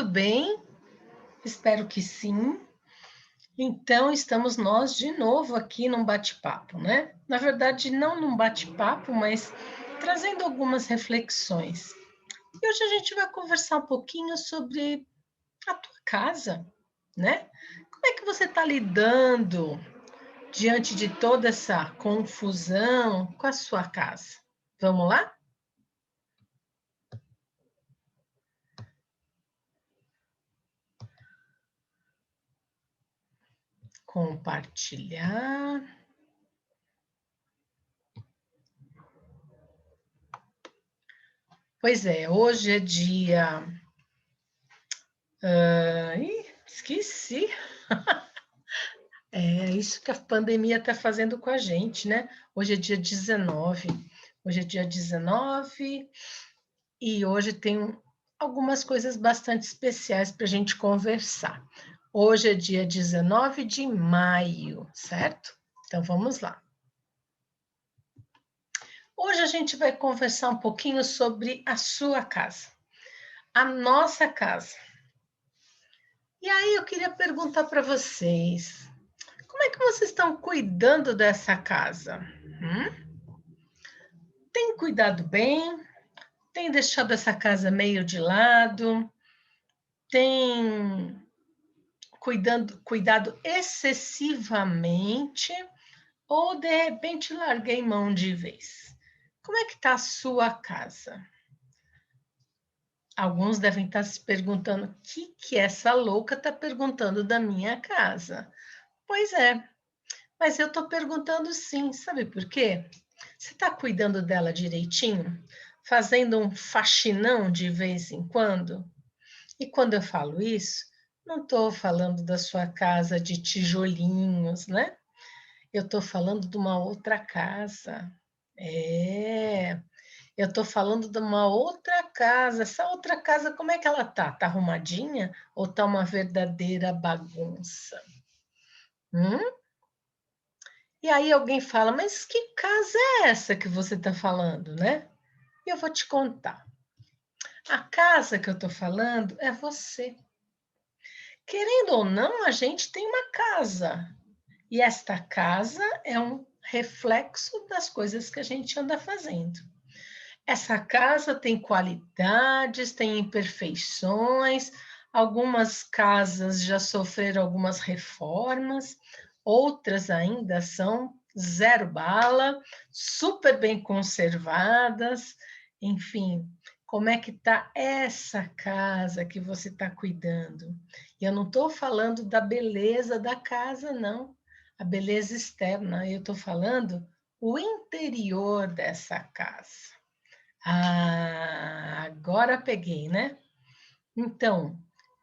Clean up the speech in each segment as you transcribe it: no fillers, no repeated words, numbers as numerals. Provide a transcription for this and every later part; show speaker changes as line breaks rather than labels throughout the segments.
tudo bem? Espero que sim. Então, estamos nós de novo aqui num bate-papo, né? Na verdade, não num bate-papo, mas trazendo algumas reflexões. E hoje a gente vai conversar um pouquinho sobre a tua casa, né? Como é que você está lidando diante de toda essa confusão com a sua casa? Vamos lá? Compartilhar. Pois é, hoje é dia. Esqueci. É isso que a pandemia está fazendo com a gente, né? Hoje é dia 19. Hoje é dia 19 e hoje tem algumas coisas bastante especiais para a gente conversar. Hoje é dia 19 de maio, certo? Então vamos lá. Hoje a gente vai conversar um pouquinho sobre a sua casa, a nossa casa. E aí eu queria perguntar para vocês, como é que vocês estão cuidando dessa casa? Tem cuidado bem? Tem deixado essa casa meio de lado? Tem cuidado excessivamente? Ou de repente larguei mão de vez? Como é que está a sua casa? Alguns devem estar se perguntando o que essa louca está perguntando da minha casa. Pois é, mas eu estou perguntando sim, sabe por quê? Você está cuidando dela direitinho? Fazendo um faxinão de vez em quando? E quando eu falo isso, não estou falando da sua casa de tijolinhos, né? Eu estou falando de uma outra casa. É, eu estou falando de uma outra casa. Essa outra casa, como é que ela tá? Tá arrumadinha ou tá uma verdadeira bagunça? Hum? E aí alguém fala, mas que casa é essa que você está falando, né? E eu vou te contar. A casa que eu estou falando é você. Querendo ou não, a gente tem uma casa. E esta casa é um reflexo das coisas que a gente anda fazendo. Essa casa tem qualidades, tem imperfeições, algumas casas já sofreram algumas reformas, outras ainda são zero bala, super bem conservadas, enfim. Como é que está essa casa que você está cuidando? E eu não estou falando da beleza da casa, não. A beleza externa, eu estou falando o interior dessa casa. Ah, agora peguei, né? Então,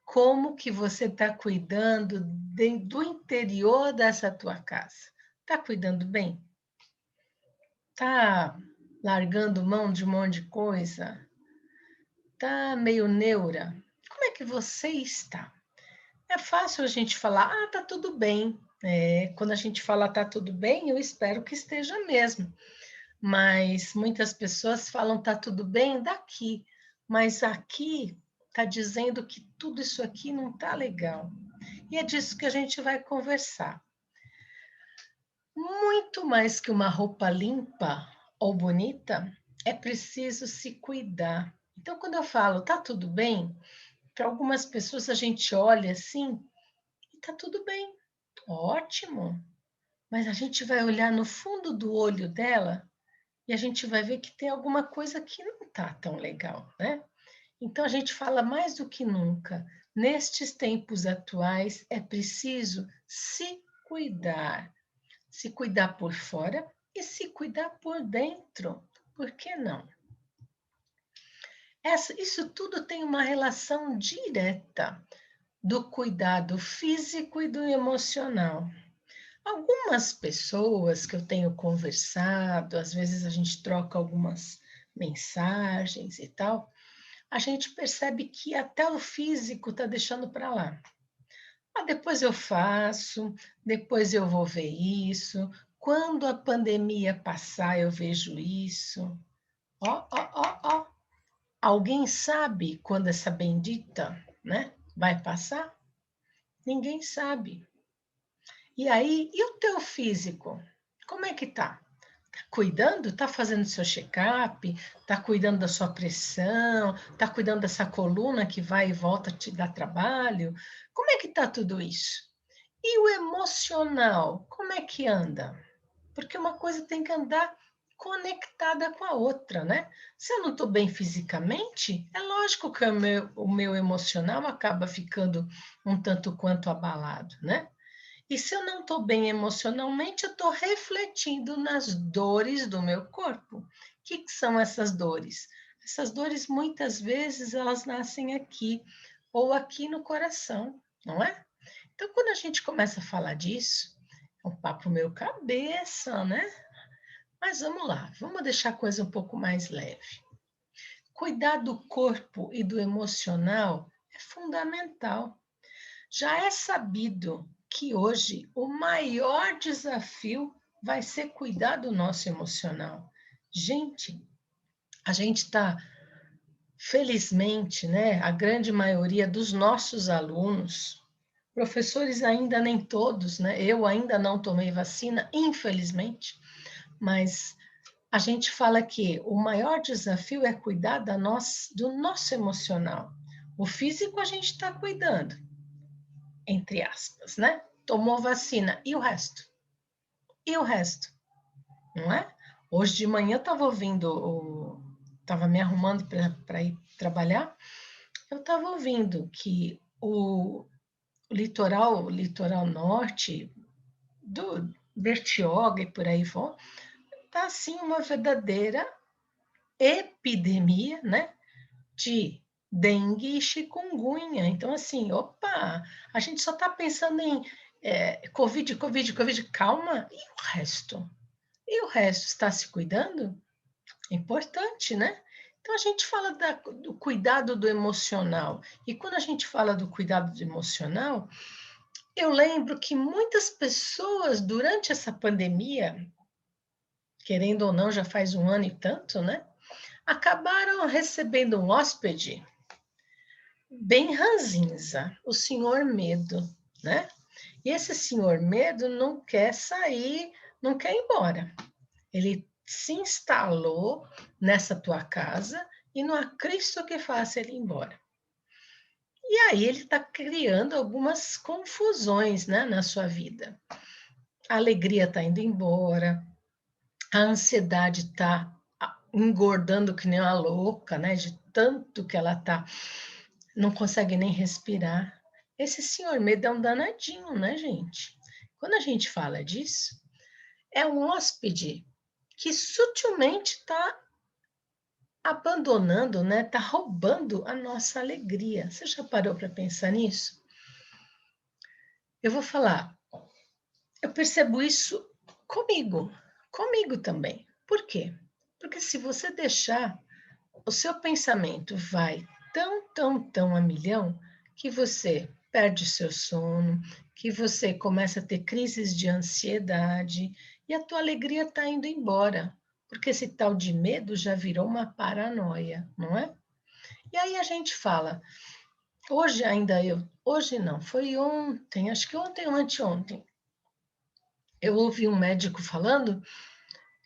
como que você está cuidando do interior dessa tua casa? Está cuidando bem? Está largando mão de um monte de coisa? Está meio neura? Como é que você está? É fácil a gente falar, tá tudo bem. É, quando a gente fala tá tudo bem, eu espero que esteja mesmo. Mas muitas pessoas falam tá tudo bem daqui, mas aqui está dizendo que tudo isso aqui não está legal. E é disso que a gente vai conversar. Muito mais que uma roupa limpa ou bonita, é preciso se cuidar. Então, quando eu falo tá tudo bem, para algumas pessoas a gente olha assim e tá tudo bem, ótimo. Mas a gente vai olhar no fundo do olho dela e a gente vai ver que tem alguma coisa que não está tão legal, né? Então a gente fala mais do que nunca, nestes tempos atuais é preciso se cuidar por fora e se cuidar por dentro. Por que não? Isso tudo tem uma relação direta do cuidado físico e do emocional. Algumas pessoas que eu tenho conversado, às vezes a gente troca algumas mensagens e tal, a gente percebe que até o físico está deixando para lá. Ah, depois eu faço, depois eu vou ver isso. Quando a pandemia passar, eu vejo isso. Ó, ó, ó, ó. Alguém sabe quando essa bendita, né? Vai passar? Ninguém sabe. E aí, e o teu físico? Como é que tá? Tá cuidando? Tá fazendo seu check-up? Tá cuidando da sua pressão? Tá cuidando dessa coluna que vai e volta te dar trabalho? Como é que tá tudo isso? E o emocional, como é que anda? Porque uma coisa tem que andar conectada com a outra, né? Se eu não estou bem fisicamente, é lógico que o meu emocional acaba ficando um tanto quanto abalado, né? E se eu não estou bem emocionalmente, eu estou refletindo nas dores do meu corpo. O que são essas dores? Essas dores, muitas vezes, elas nascem aqui, ou aqui no coração, não é? Então, quando a gente começa a falar disso, é um papo meio cabeça, né? Mas vamos lá, vamos deixar a coisa um pouco mais leve. Cuidar do corpo e do emocional é fundamental. Já é sabido que hoje o maior desafio vai ser cuidar do nosso emocional. Gente, a gente está, felizmente, né? A grande maioria dos nossos alunos, professores ainda nem todos, né? Eu ainda não tomei vacina, infelizmente, mas a gente fala que o maior desafio é cuidar do nosso emocional. O físico a gente está cuidando, entre aspas, né? Tomou vacina. E o resto? E o resto? Não é? Hoje de manhã eu estava ouvindo, estava me arrumando para ir trabalhar, eu estava ouvindo que o litoral norte, do Bertioga e por aí vai, está assim uma verdadeira epidemia, né? De dengue e chikungunya. Então, assim, opa, a gente só está pensando em Covid, Covid, Covid, calma, e o resto? E o resto está se cuidando? É importante, né? Então, a gente fala do cuidado do emocional. E quando a gente fala do cuidado do emocional, eu lembro que muitas pessoas, durante essa pandemia, querendo ou não, já faz um ano e tanto, né? Acabaram recebendo um hóspede bem ranzinza, o senhor Medo, né? E esse senhor Medo não quer sair, não quer ir embora. Ele se instalou nessa tua casa e não há Cristo que faça ele ir embora. E aí ele está criando algumas confusões, né, na sua vida. A alegria está indo embora, a ansiedade está engordando que nem uma louca, né, de tanto que ela está, não consegue nem respirar. Esse senhor Medo é um danadinho, né, gente? Quando a gente fala disso, é um hóspede que sutilmente está abandonando, né? Está roubando a nossa alegria. Você já parou para pensar nisso? Eu vou falar, eu percebo isso comigo, comigo também. Por quê? Porque se você deixar, o seu pensamento vai tão a milhão que você perde seu sono, que você começa a ter crises de ansiedade e a tua alegria está indo embora, porque esse tal de medo já virou uma paranoia, não é? E aí a gente fala, hoje não, foi ontem, acho que ontem ou anteontem, eu ouvi um médico falando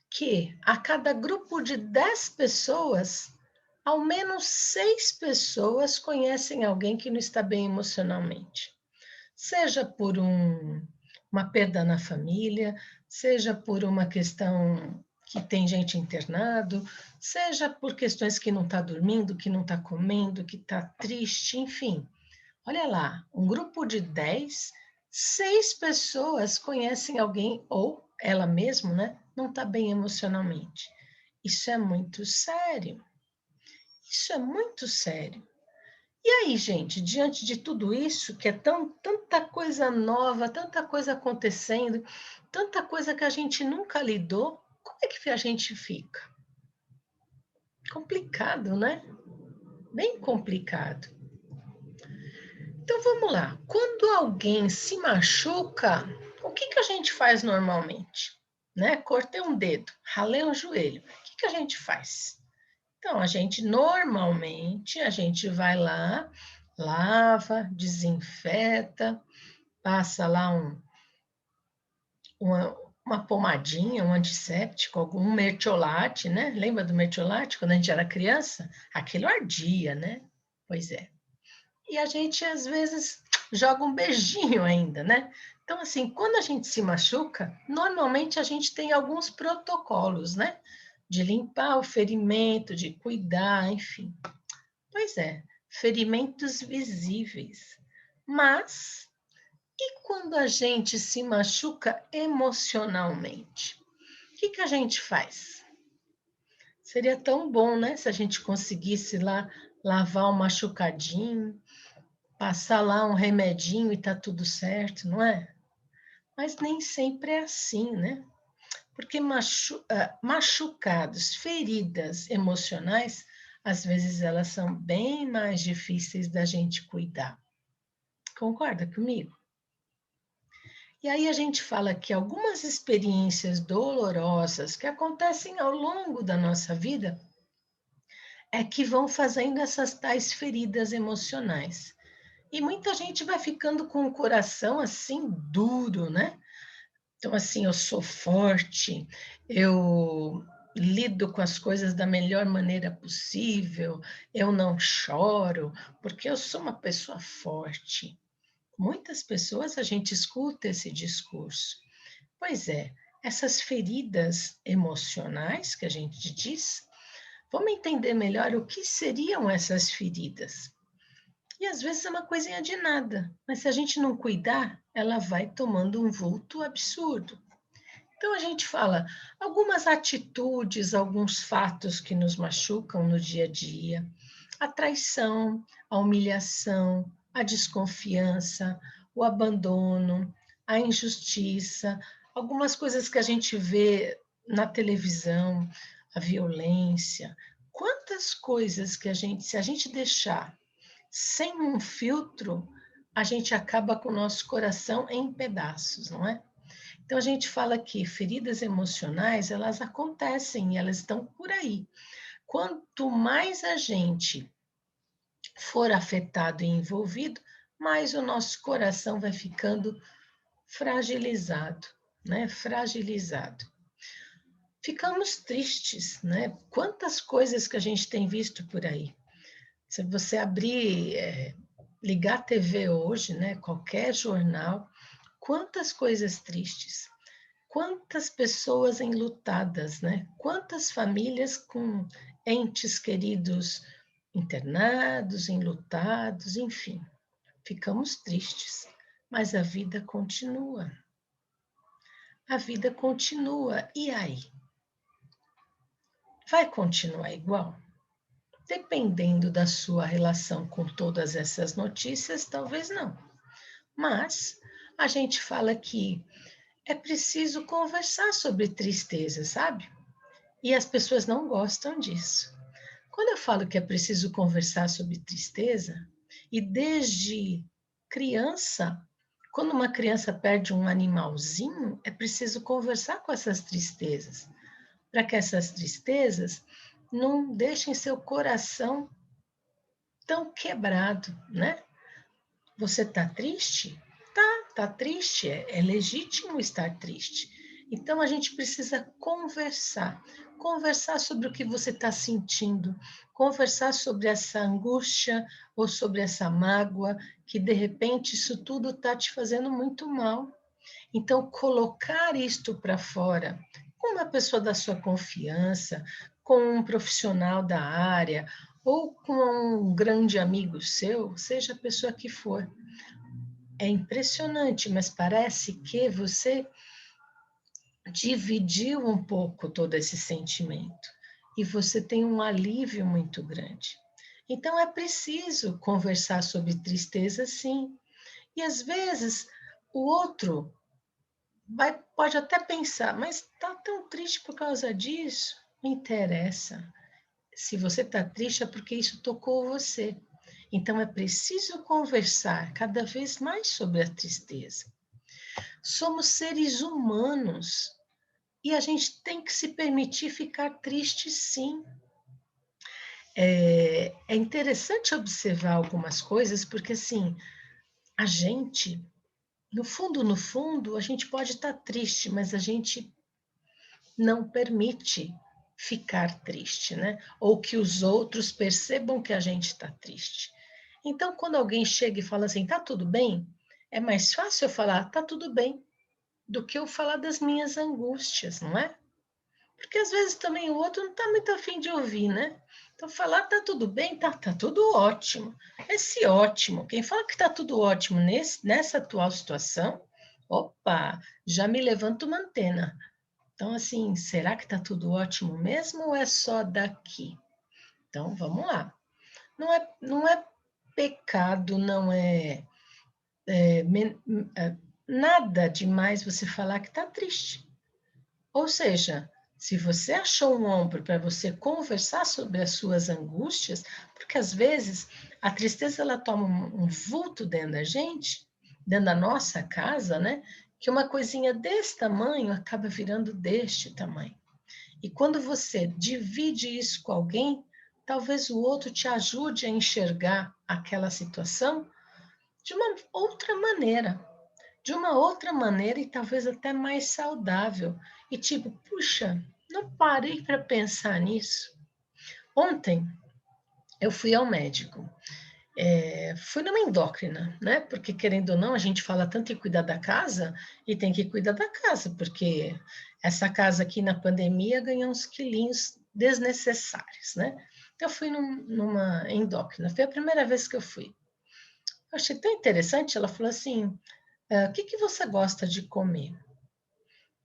que a cada grupo de 10 pessoas, ao menos 6 pessoas conhecem alguém que não está bem emocionalmente. Seja por uma perda na família, seja por uma questão que tem gente internado, seja por questões que não está dormindo, que não está comendo, que está triste, enfim. Olha lá, um grupo de 10, 6 pessoas conhecem alguém, ou ela mesma, né? Não está bem emocionalmente. Isso é muito sério. Isso é muito sério. E aí, gente, diante de tudo isso, que é tanta coisa nova, tanta coisa acontecendo, tanta coisa que a gente nunca lidou, como é que a gente fica? Complicado, né? Bem complicado. Então vamos lá. Quando alguém se machuca, o que a gente faz normalmente? Né? Cortei um dedo, ralei um joelho. O que a gente faz? Então, a gente normalmente, a gente vai lá, lava, desinfeta, passa lá uma, uma pomadinha, um antisséptico, algum mertiolate, né? Lembra do mertiolate quando a gente era criança? Aquilo ardia, né? Pois é. E a gente, às vezes, joga um beijinho ainda, né? Então, assim, quando a gente se machuca, normalmente a gente tem alguns protocolos, né? De limpar o ferimento, de cuidar, enfim. Pois é, ferimentos visíveis. Mas e quando a gente se machuca emocionalmente? O que que a gente faz? Seria tão bom, né, se a gente conseguisse lá lavar um machucadinho, passar lá um remedinho e tá tudo certo, não é? Mas nem sempre é assim, né? Porque machucados, feridas emocionais, às vezes elas são bem mais difíceis da gente cuidar. Concorda comigo? E aí a gente fala que algumas experiências dolorosas que acontecem ao longo da nossa vida é que vão fazendo essas tais feridas emocionais. E muita gente vai ficando com o coração assim duro, né? Então, assim, eu sou forte, eu lido com as coisas da melhor maneira possível, eu não choro, porque eu sou uma pessoa forte. Muitas pessoas a gente escuta esse discurso. Pois é, essas feridas emocionais que a gente diz, vamos entender melhor o que seriam essas feridas. E às vezes é uma coisinha de nada, mas se a gente não cuidar, ela vai tomando um vulto absurdo. Então a gente fala algumas atitudes, alguns fatos que nos machucam no dia a dia, a traição, a humilhação, a desconfiança, o abandono, a injustiça, algumas coisas que a gente vê na televisão, a violência. Quantas coisas que a gente, se a gente deixar sem um filtro, a gente acaba com o nosso coração em pedaços, não é? Então a gente fala que feridas emocionais, elas acontecem, elas estão por aí. Quanto mais a gente for afetado e envolvido, mais o nosso coração vai ficando fragilizado, né? Fragilizado. Ficamos tristes, né? Quantas coisas que a gente tem visto por aí. Se você abrir, ligar a TV hoje, né? Qualquer jornal, quantas coisas tristes. Quantas pessoas enlutadas, né? Quantas famílias com entes queridos internados, enlutados, enfim. Ficamos tristes, mas a vida continua. A vida continua. E aí? Vai continuar igual? Dependendo da sua relação com todas essas notícias, talvez não. Mas a gente fala que é preciso conversar sobre tristeza, sabe? E as pessoas não gostam disso. Quando eu falo que é preciso conversar sobre tristeza, e desde criança, quando uma criança perde um animalzinho, é preciso conversar com essas tristezas, para que essas tristezas não deixem seu coração tão quebrado, né? Você está triste? Tá triste, é legítimo estar triste. Então a gente precisa conversar sobre o que você está sentindo, conversar sobre essa angústia ou sobre essa mágoa, que de repente isso tudo está te fazendo muito mal. Então, colocar isto para fora com uma pessoa da sua confiança, com um profissional da área, ou com um grande amigo seu, seja a pessoa que for. É impressionante, mas parece que você dividiu um pouco todo esse sentimento e você tem um alívio muito grande. Então é preciso conversar sobre tristeza, sim. E às vezes o outro pode até pensar, mas está tão triste por causa disso? Não interessa. Se você está triste é porque isso tocou você. Então é preciso conversar cada vez mais sobre a tristeza. Somos seres humanos e a gente tem que se permitir ficar triste, sim. É interessante observar algumas coisas, porque assim, a gente, no fundo, a gente pode estar triste, mas a gente não permite ficar triste, né? Ou que os outros percebam que a gente está triste. Então, quando alguém chega e fala assim, tá tudo bem? É mais fácil eu falar, tá tudo bem, do que eu falar das minhas angústias, não é? Porque às vezes também o outro não está muito afim de ouvir, né? Então, falar tá tudo bem, tá tudo ótimo. Esse ótimo, quem fala que tá tudo ótimo nessa atual situação, opa, já me levanto uma antena. Então, assim, será que tá tudo ótimo mesmo ou é só daqui? Então, vamos lá. Não é pecado, não é, é nada demais você falar que tá triste. Ou seja, se você achou um ombro para você conversar sobre as suas angústias, porque às vezes a tristeza ela toma um vulto dentro da gente, dentro da nossa casa, né? Que uma coisinha desse tamanho acaba virando deste tamanho. E quando você divide isso com alguém, talvez o outro te ajude a enxergar aquela situação de uma outra maneira, e talvez até mais saudável. E tipo, puxa, não parei para pensar nisso. Ontem eu fui ao médico, fui numa endócrina, né? Porque querendo ou não, a gente fala tanto em cuidar da casa e tem que cuidar da casa, porque essa casa aqui na pandemia ganhou uns quilinhos desnecessários, né? Então eu fui numa endócrina, foi a primeira vez que eu fui. Eu achei tão interessante, ela falou assim, o que que você gosta de comer?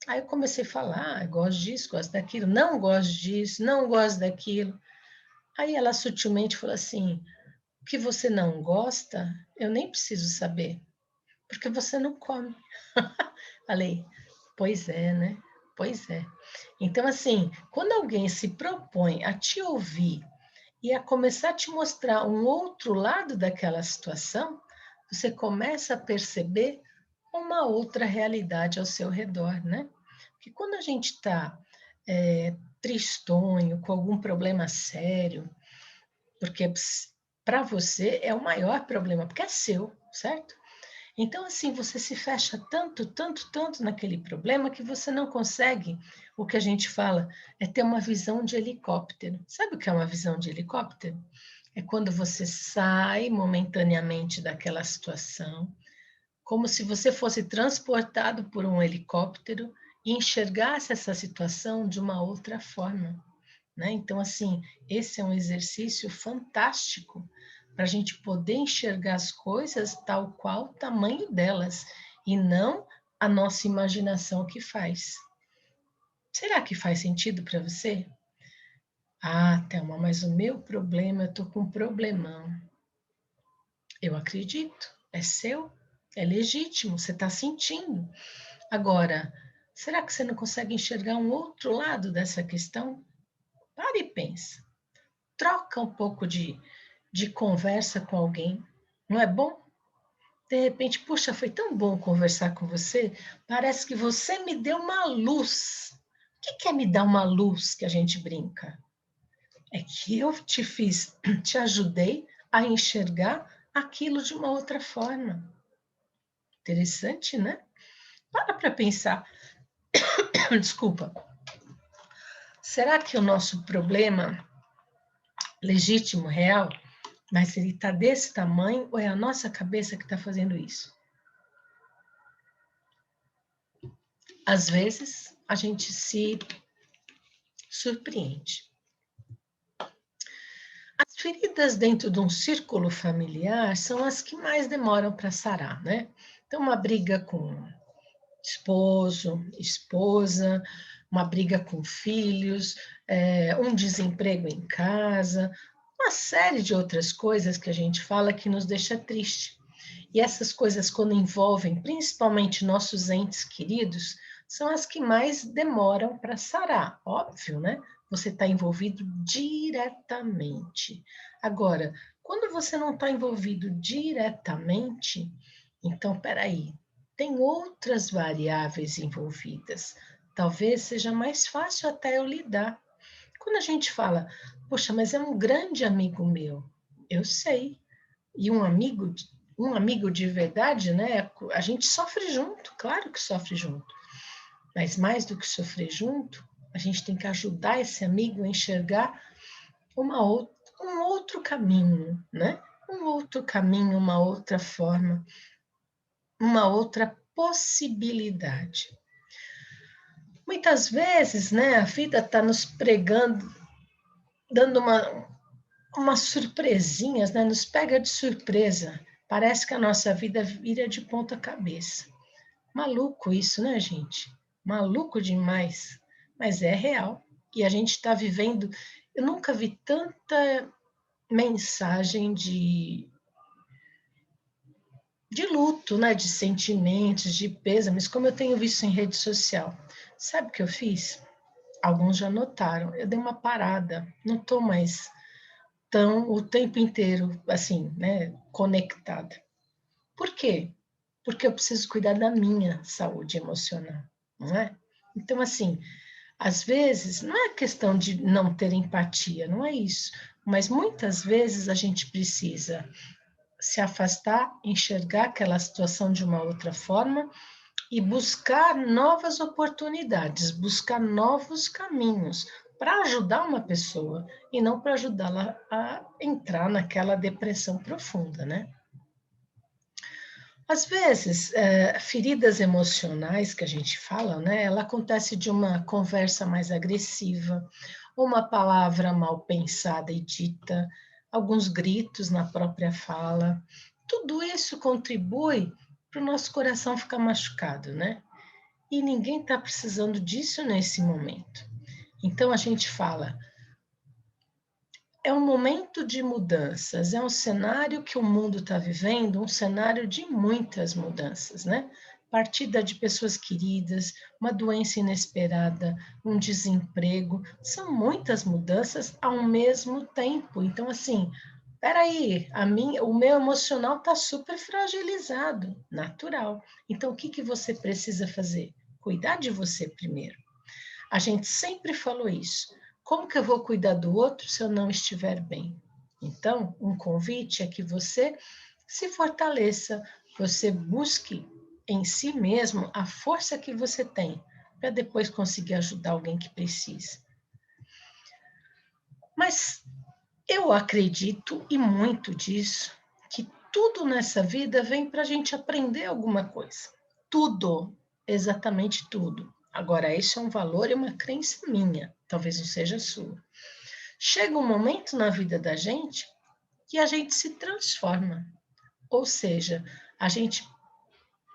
Aí eu comecei a falar, gosto disso, gosto daquilo, não gosto disso, não gosto daquilo. Aí ela sutilmente falou assim: o que você não gosta, eu nem preciso saber, porque você não come. Falei, pois é, né? Pois é. Então, assim, quando alguém se propõe a te ouvir e a começar a te mostrar um outro lado daquela situação, você começa a perceber uma outra realidade ao seu redor, né? Porque quando a gente está tristonho, com algum problema sério, porque para você é o maior problema, porque é seu, certo? Então, assim, você se fecha tanto, tanto, tanto naquele problema que você não consegue, o que a gente fala, é ter uma visão de helicóptero. Sabe o que é uma visão de helicóptero? É quando você sai momentaneamente daquela situação, como se você fosse transportado por um helicóptero e enxergasse essa situação de uma outra forma, né? Então, assim, esse é um exercício fantástico para a gente poder enxergar as coisas tal qual o tamanho delas e não a nossa imaginação que faz. Será que faz sentido para você? Ah, Thelma, mas o meu problema, eu estou com um problemão. Eu acredito, é seu, é legítimo, você está sentindo. Agora, será que você não consegue enxergar um outro lado dessa questão? Para e pensa. Troca um pouco de conversa com alguém. Não é bom? De repente, puxa, foi tão bom conversar com você. Parece que você me deu uma luz. O que é me dar uma luz que a gente brinca? É que eu te fiz, te ajudei a enxergar aquilo de uma outra forma. Interessante, né? Para pensar. Desculpa. Será que o nosso problema legítimo, real, mas ele está desse tamanho ou é a nossa cabeça que está fazendo isso? Às vezes, a gente se surpreende. As feridas dentro de um círculo familiar são as que mais demoram para sarar, né? Então, uma briga com esposo, esposa, uma briga com filhos, um desemprego em casa, uma série de outras coisas que a gente fala que nos deixa triste. E essas coisas, quando envolvem principalmente nossos entes queridos, são as que mais demoram para sarar, óbvio, né? Você está envolvido diretamente. Agora, quando você não está envolvido diretamente, então, peraí, tem outras variáveis envolvidas. Talvez seja mais fácil até eu lidar. Quando a gente fala, Poxa, mas é um grande amigo meu. Eu sei. E um amigo de verdade, né? A gente sofre junto, claro que sofre junto. Mas mais do que sofrer junto, a gente tem que ajudar esse amigo a enxergar um outro caminho, né? Um outro caminho, uma outra forma, uma outra possibilidade. Muitas vezes, né, a vida está nos pregando, dando umas surpresinhas, né? Nos pega de surpresa. Parece que a nossa vida vira de ponta cabeça. Maluco isso, né, gente? Maluco demais. Mas é real. E a gente está vivendo. Eu nunca vi tanta mensagem de luto, né? De sentimentos, de pêsames, como eu tenho visto em rede social. Sabe o que eu fiz? Alguns já notaram. Eu dei uma parada. Não estou mais tão o tempo inteiro, assim, né? Conectada. Por quê? Porque eu preciso cuidar da minha saúde emocional, não é? Então, assim, às vezes, não é questão de não ter empatia, não é isso. Mas muitas vezes a gente precisa se afastar, enxergar aquela situação de uma outra forma e buscar novas oportunidades, buscar novos caminhos para ajudar uma pessoa e não para ajudá-la a entrar naquela depressão profunda, né? Às vezes, feridas emocionais que a gente fala, né, ela acontece de uma conversa mais agressiva, uma palavra mal pensada e dita, alguns gritos na própria fala. Tudo isso contribui para o nosso coração ficar machucado, né? E ninguém está precisando disso nesse momento. Então a gente fala, é um momento de mudanças, é um cenário que o mundo está vivendo, um cenário de muitas mudanças, né? Partida de pessoas queridas, uma doença inesperada, um desemprego, são muitas mudanças ao mesmo tempo. Então, assim, peraí, o meu emocional está super fragilizado, natural. Então, o que que você precisa fazer? Cuidar de você primeiro. A gente sempre falou isso. Como que eu vou cuidar do outro se eu não estiver bem? Então, um convite é que você se fortaleça, você busque em si mesmo a força que você tem para depois conseguir ajudar alguém que precisa. Mas eu acredito e muito disso que tudo nessa vida vem para a gente aprender alguma coisa. Tudo, exatamente tudo. Agora, isso é um valor e uma crença minha, talvez não seja a sua. Chega um momento na vida da gente que a gente se transforma, ou seja, a gente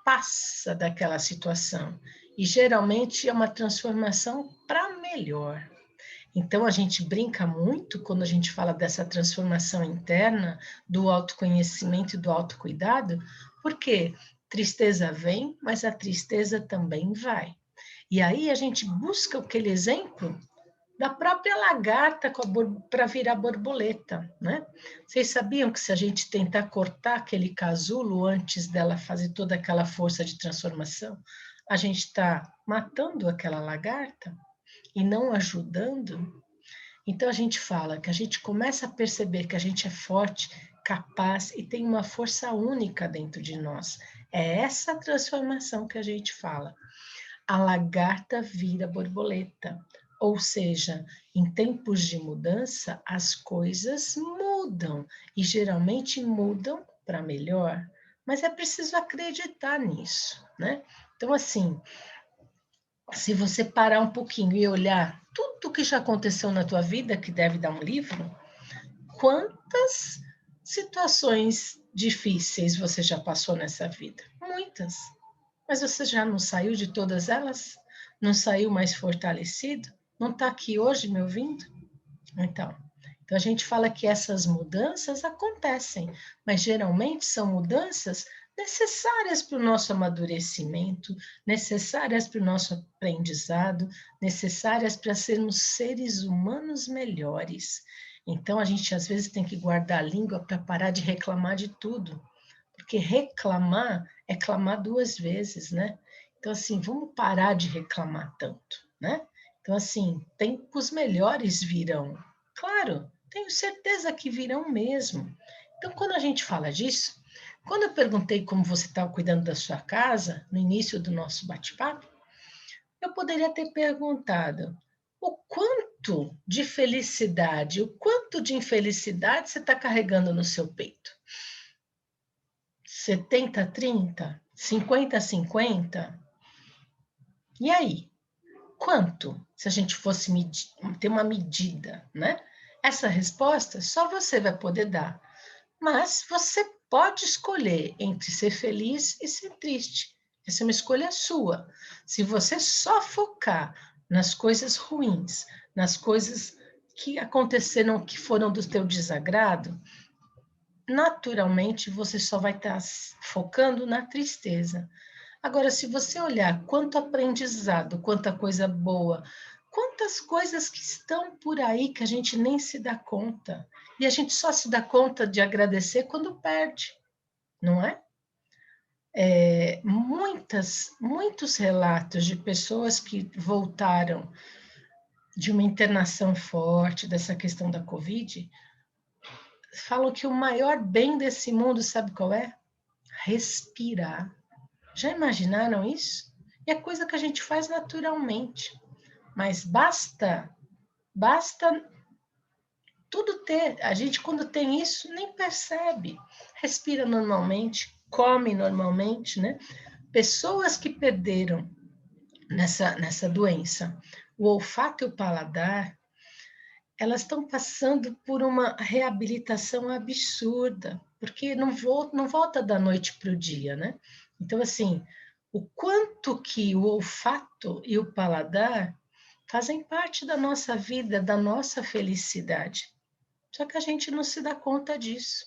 passa daquela situação e geralmente é uma transformação para melhor. Então, a gente brinca muito quando a gente fala dessa transformação interna, do autoconhecimento e do autocuidado, porque tristeza vem, mas a tristeza também vai. E aí a gente busca aquele exemplo da própria lagarta para virar borboleta, né? Vocês sabiam que se a gente tentar cortar aquele casulo antes dela fazer toda aquela força de transformação, a gente está matando aquela lagarta e não ajudando? Então a gente fala que a gente começa a perceber que a gente é forte, capaz e tem uma força única dentro de nós. É essa transformação que a gente fala. A lagarta vira borboleta. Ou seja, em tempos de mudança, as coisas mudam e geralmente mudam para melhor. Mas é preciso acreditar nisso, né? Então, assim, se você parar um pouquinho e olhar tudo que já aconteceu na tua vida, que deve dar um livro, quantas situações difíceis você já passou nessa vida? Muitas. Mas você já não saiu de todas elas? Não saiu mais fortalecido? Não está aqui hoje me ouvindo? Então a gente fala que essas mudanças acontecem, mas geralmente são mudanças necessárias para o nosso amadurecimento, necessárias para o nosso aprendizado, necessárias para sermos seres humanos melhores. Então a gente às vezes tem que guardar a língua para parar de reclamar de tudo, porque reclamar é clamar duas vezes, né? Então, assim, vamos parar de reclamar tanto, né? Então, assim, tempos melhores virão, Claro, tenho certeza que virão mesmo. Então, quando a gente fala disso, quando eu perguntei como você estava cuidando da sua casa, no início do nosso bate-papo, eu poderia ter perguntado o quanto de felicidade, o quanto de infelicidade você está carregando no seu peito? 70-30? 50-50? E aí? Quanto? Se a gente fosse ter uma medida, né? Essa resposta só você vai poder dar. Mas você pode escolher entre ser feliz e ser triste. Essa é uma escolha sua. Se você só focar nas coisas ruins, nas coisas que aconteceram, que foram do teu desagrado, naturalmente você só vai estar focando na tristeza. Agora, se você olhar quanto aprendizado, quanta coisa boa, quantas coisas que estão por aí que a gente nem se dá conta. E a gente só se dá conta de agradecer quando perde, não é? Muitos relatos de pessoas que voltaram de uma internação forte, dessa questão da Covid, falam que o maior bem desse mundo, sabe qual é? Respirar. Já imaginaram isso? E é coisa que a gente faz naturalmente. Mas basta tudo ter. A gente, quando tem isso, nem percebe. Respira normalmente, come normalmente, né? Pessoas que perderam nessa doença o olfato e o paladar, elas estão passando por uma reabilitação absurda, porque não volta da noite para o dia, né? Então, assim, o quanto que o olfato e o paladar fazem parte da nossa vida, da nossa felicidade. Só que a gente não se dá conta disso.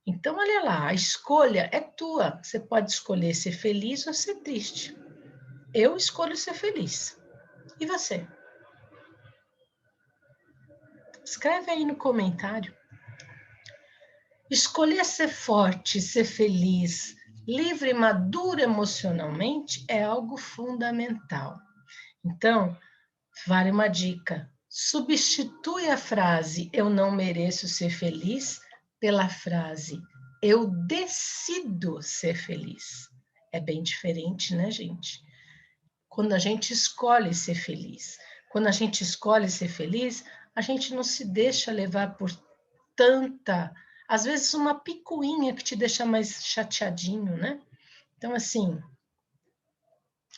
Então, olha lá, a escolha é tua. Você pode escolher ser feliz ou ser triste. Eu escolho ser feliz. E você? Escreve aí no comentário. Escolher ser forte, ser feliz, livre e maduro emocionalmente é algo fundamental. Então, vale uma dica. Substitui a frase eu não mereço ser feliz pela frase eu decido ser feliz. É bem diferente, né, gente? Quando a gente escolhe ser feliz. Quando a gente escolhe ser feliz, a gente não se deixa levar por tanta, às vezes uma picuinha que te deixa mais chateadinho, né? Então, assim,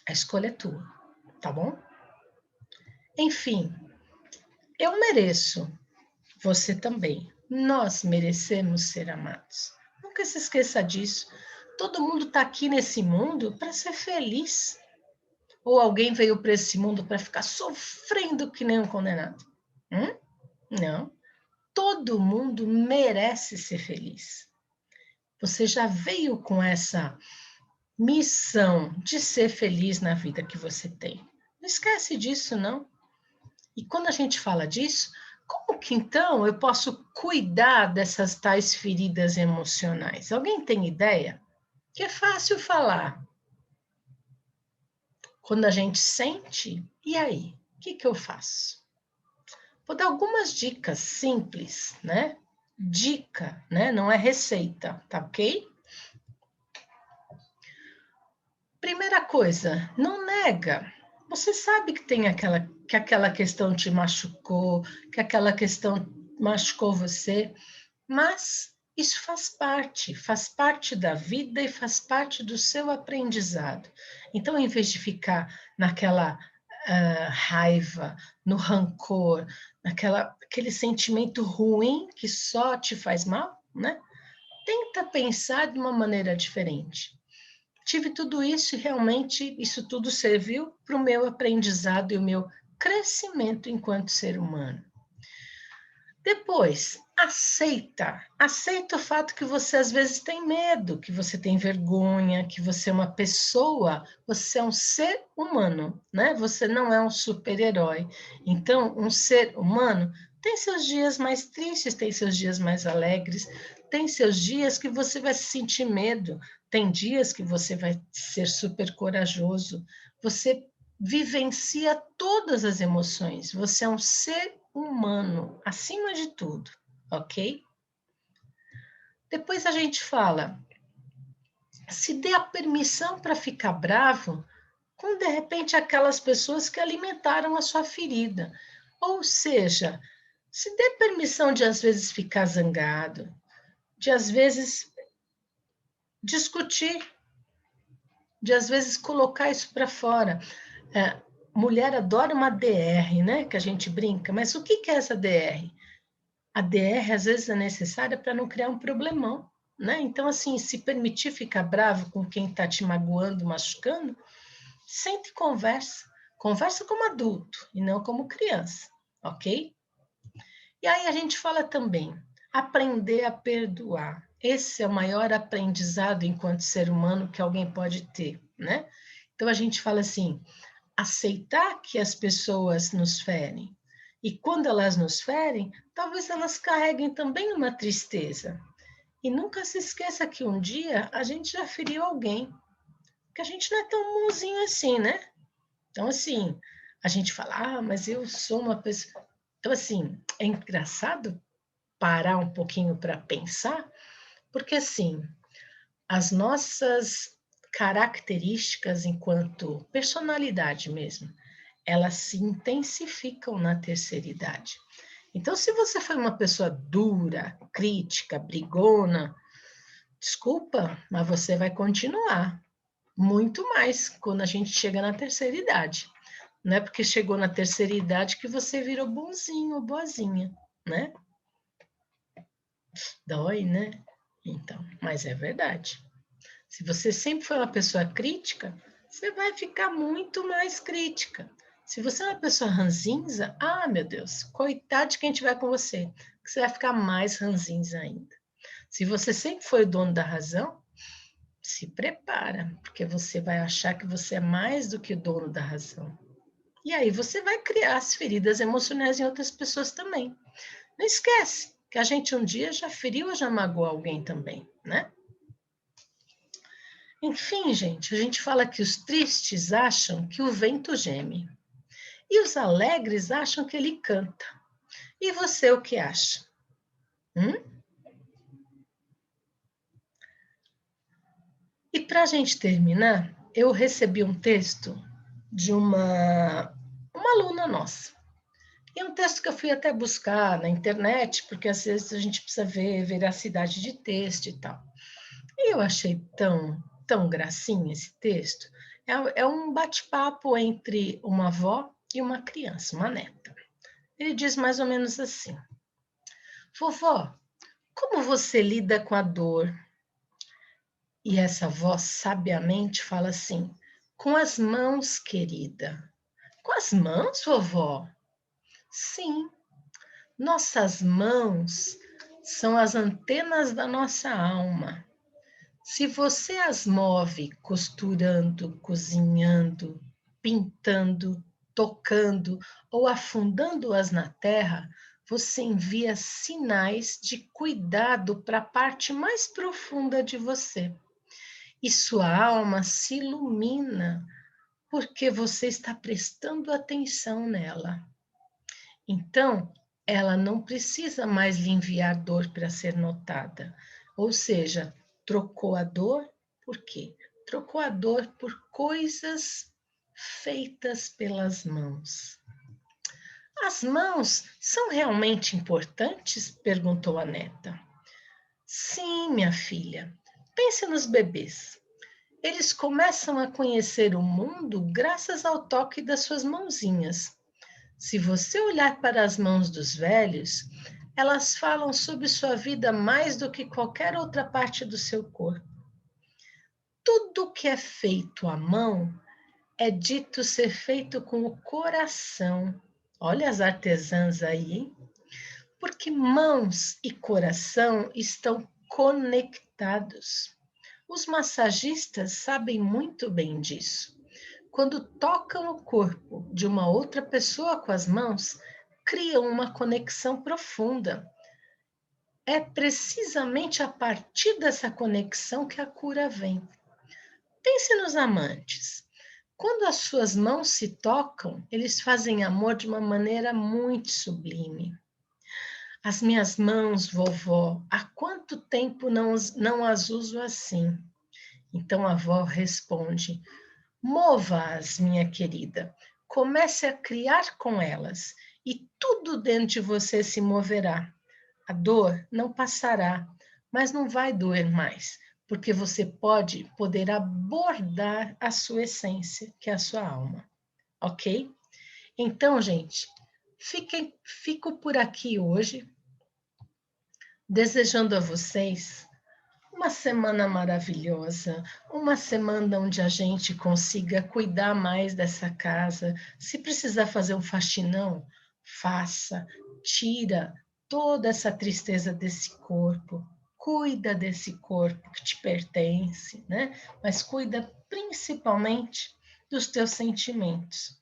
a escolha é tua, tá bom? Enfim, eu mereço, você também. Nós merecemos ser amados. Nunca se esqueça disso. Todo mundo está aqui nesse mundo para ser feliz. Ou alguém veio para esse mundo para ficar sofrendo que nem um condenado? Não. Todo mundo merece ser feliz. Você já veio com essa missão de ser feliz na vida que você tem. Não esquece disso, não. E quando a gente fala disso, como que então eu posso cuidar dessas tais feridas emocionais? Alguém tem ideia? Que é fácil falar. Quando a gente sente, e aí? O que eu faço? Vou dar algumas dicas simples, né? Dica, né? Não é receita, tá ok? Primeira coisa, não nega. Você sabe que tem que aquela questão te machucou, que aquela questão machucou você, mas isso faz parte da vida e faz parte do seu aprendizado. Então, em vez de ficar naquela raiva, no rancor, aquele sentimento ruim que só te faz mal, né? Tenta pensar de uma maneira diferente. Tive tudo isso e realmente isso tudo serviu para o meu aprendizado e o meu crescimento enquanto ser humano. Depois, aceita o fato que você às vezes tem medo, que você tem vergonha, que você é uma pessoa, você é um ser humano, né? Você não é um super-herói. Então, um ser humano tem seus dias mais tristes, tem seus dias mais alegres, tem seus dias que você vai sentir medo, tem dias que você vai ser super corajoso. Você vivencia todas as emoções. Você é um ser humano, acima de tudo, ok? Depois a gente fala, se dê a permissão para ficar bravo com, de repente, aquelas pessoas que alimentaram a sua ferida. Ou seja, se dê permissão de, às vezes, ficar zangado, de, às vezes, discutir, de, às vezes, colocar isso para fora. Mulher adora uma DR, né? Que a gente brinca, mas o que é essa DR? A DR, às vezes, é necessária para não criar um problemão, né? Então, assim, se permitir ficar bravo com quem está te magoando, machucando, sente e conversa. Conversa como adulto e não como criança, ok? E aí a gente fala também, aprender a perdoar. Esse é o maior aprendizado enquanto ser humano que alguém pode ter, né? Então a gente fala assim, aceitar que as pessoas nos ferem. E quando elas nos ferem, talvez elas carreguem também uma tristeza. E nunca se esqueça que um dia a gente já feriu alguém, que a gente não é tão bonzinho assim, né? Então, assim, a gente fala, mas eu sou uma pessoa. Então, assim, é engraçado parar um pouquinho para pensar, porque, assim, as nossas características enquanto personalidade mesmo, elas se intensificam na terceira idade. Então, se você foi uma pessoa dura, crítica, brigona, desculpa, mas você vai continuar muito mais quando a gente chega na terceira idade. Não é porque chegou na terceira idade que você virou bonzinho ou boazinha, né? Dói, né? Então, mas é verdade. Se você sempre foi uma pessoa crítica, você vai ficar muito mais crítica. Se você é uma pessoa ranzinza, meu Deus, coitado de quem estiver com você, que você vai ficar mais ranzinza ainda. Se você sempre foi o dono da razão, se prepara, porque você vai achar que você é mais do que o dono da razão. E aí você vai criar as feridas emocionais em outras pessoas também. Não esquece que a gente um dia já feriu ou já magoou alguém também, né? Enfim, gente, a gente fala que os tristes acham que o vento geme e os alegres acham que ele canta. E você o que acha? Hum? E para a gente terminar, eu recebi um texto de uma aluna nossa. E é um texto que eu fui até buscar na internet, porque às vezes a gente precisa ver veracidade de texto e tal. E eu achei tão gracinha esse texto. É um bate-papo entre uma avó e uma criança, uma neta. Ele diz mais ou menos assim: Vovó, como você lida com a dor? E essa avó sabiamente fala assim: com as mãos, querida. Com as mãos, vovó? Sim, nossas mãos são as antenas da nossa alma. Se você as move costurando, cozinhando, pintando, tocando ou afundando-as na terra, você envia sinais de cuidado para a parte mais profunda de você. E sua alma se ilumina porque você está prestando atenção nela. Então, ela não precisa mais lhe enviar dor para ser notada. Ou seja, trocou a dor por quê? Trocou a dor por coisas feitas pelas mãos. As mãos são realmente importantes? Perguntou a neta. Sim, minha filha. Pense nos bebês. Eles começam a conhecer o mundo graças ao toque das suas mãozinhas. Se você olhar para as mãos dos velhos, elas falam sobre sua vida mais do que qualquer outra parte do seu corpo. Tudo que é feito à mão é dito ser feito com o coração. Olha as artesãs aí, hein? Porque mãos e coração estão conectados. Os massagistas sabem muito bem disso. Quando tocam o corpo de uma outra pessoa com as mãos, criam uma conexão profunda. É precisamente a partir dessa conexão que a cura vem. Pense nos amantes. Quando as suas mãos se tocam, eles fazem amor de uma maneira muito sublime. As minhas mãos, vovó, há quanto tempo não as uso assim? Então a avó responde: mova-as, minha querida. Comece a criar com elas e tudo dentro de você se moverá. A dor não passará, mas não vai doer mais, porque você poder abordar a sua essência, que é a sua alma, ok? Então, gente, fico por aqui hoje, desejando a vocês uma semana maravilhosa, uma semana onde a gente consiga cuidar mais dessa casa. Se precisar fazer um faxinão, faça, tira toda essa tristeza desse corpo, cuida desse corpo que te pertence, né? Mas cuida principalmente dos teus sentimentos.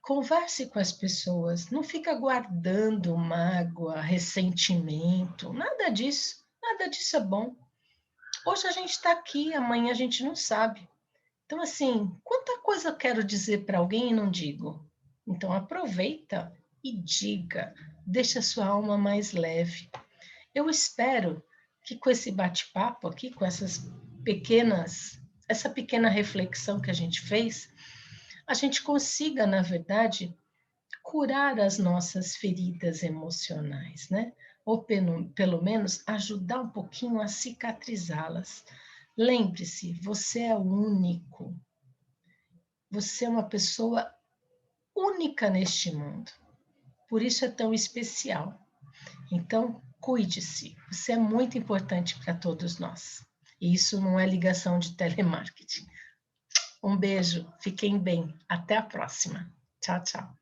Converse com as pessoas, não fica guardando mágoa, ressentimento, nada disso é bom. Hoje a gente está aqui, amanhã a gente não sabe. Então, assim, quanta coisa eu quero dizer para alguém e não digo? Então, aproveita e diga, deixa a sua alma mais leve. Eu espero que com esse bate-papo aqui, com essa pequena reflexão que a gente fez, a gente consiga, na verdade, curar as nossas feridas emocionais, né? Ou pelo menos ajudar um pouquinho a cicatrizá-las. Lembre-se, você é único. Você é uma pessoa única neste mundo. Por isso é tão especial. Então, cuide-se. Você é muito importante para todos nós. E isso não é ligação de telemarketing. Um beijo, fiquem bem. Até a próxima. Tchau, tchau.